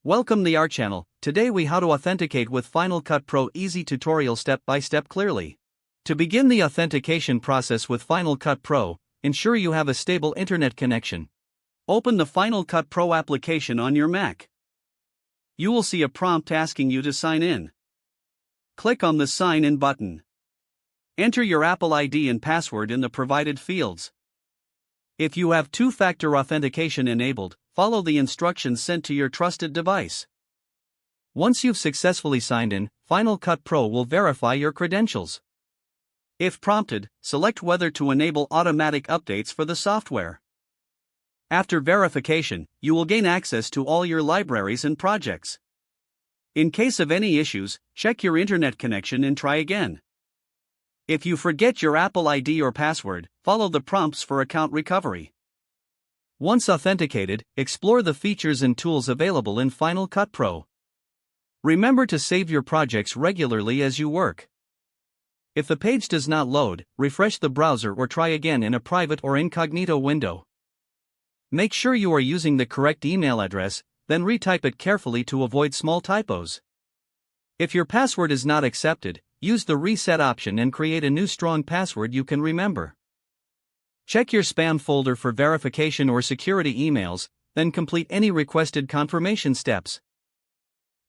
Welcome to our channel. Today we how to authenticate with Final Cut Pro easy tutorial step by step clearly. To begin the authentication process with Final Cut Pro, ensure you have a stable internet connection. Open the Final Cut Pro application on your Mac. You will see a prompt asking you to sign in. Click on the Sign In button. Enter your Apple ID and password in the provided fields. If you have two-factor authentication enabled, follow the instructions sent to your trusted device. Once you've successfully signed in, Final Cut Pro will verify your credentials. If prompted, select whether to enable automatic updates for the software. After verification, you will gain access to all your libraries and projects. In case of any issues, check your internet connection and try again. If you forget your Apple ID or password, follow the prompts for account recovery. Once authenticated, explore the features and tools available in Final Cut Pro. Remember to save your projects regularly as you work. If the page does not load, refresh the browser or try again in a private or incognito window. Make sure you are using the correct email address, then retype it carefully to avoid small typos. If your password is not accepted, use the reset option and create a new strong password you can remember. Check your spam folder for verification or security emails, then complete any requested confirmation steps.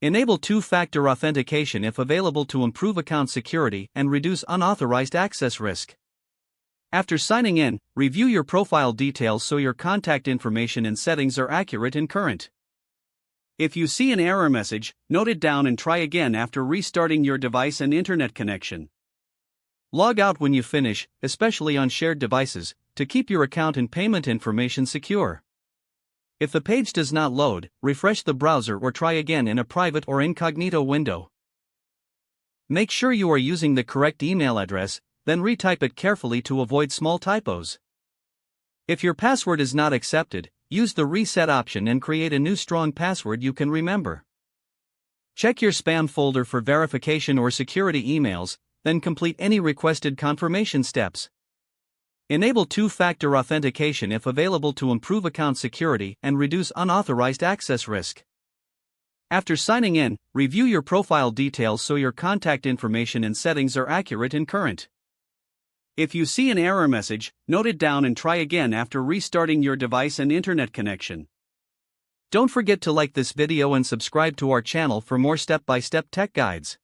Enable two-factor authentication if available to improve account security and reduce unauthorized access risk. After signing in, review your profile details so your contact information and settings are accurate and current. If you see an error message, note it down and try again after restarting your device and internet connection. Log out when you finish, especially on shared devices, to keep your account and payment information secure. If the page does not load, refresh the browser or try again in a private or incognito window. Make sure you are using the correct email address, then retype it carefully to avoid small typos. If your password is not accepted, use the reset option and create a new strong password you can remember. Check your spam folder for verification or security emails, then complete any requested confirmation steps. Enable two-factor authentication if available to improve account security and reduce unauthorized access risk. After signing in, review your profile details so your contact information and settings are accurate and current. If you see an error message, note it down and try again after restarting your device and internet connection. Don't forget to like this video and subscribe to our channel for more step-by-step tech guides.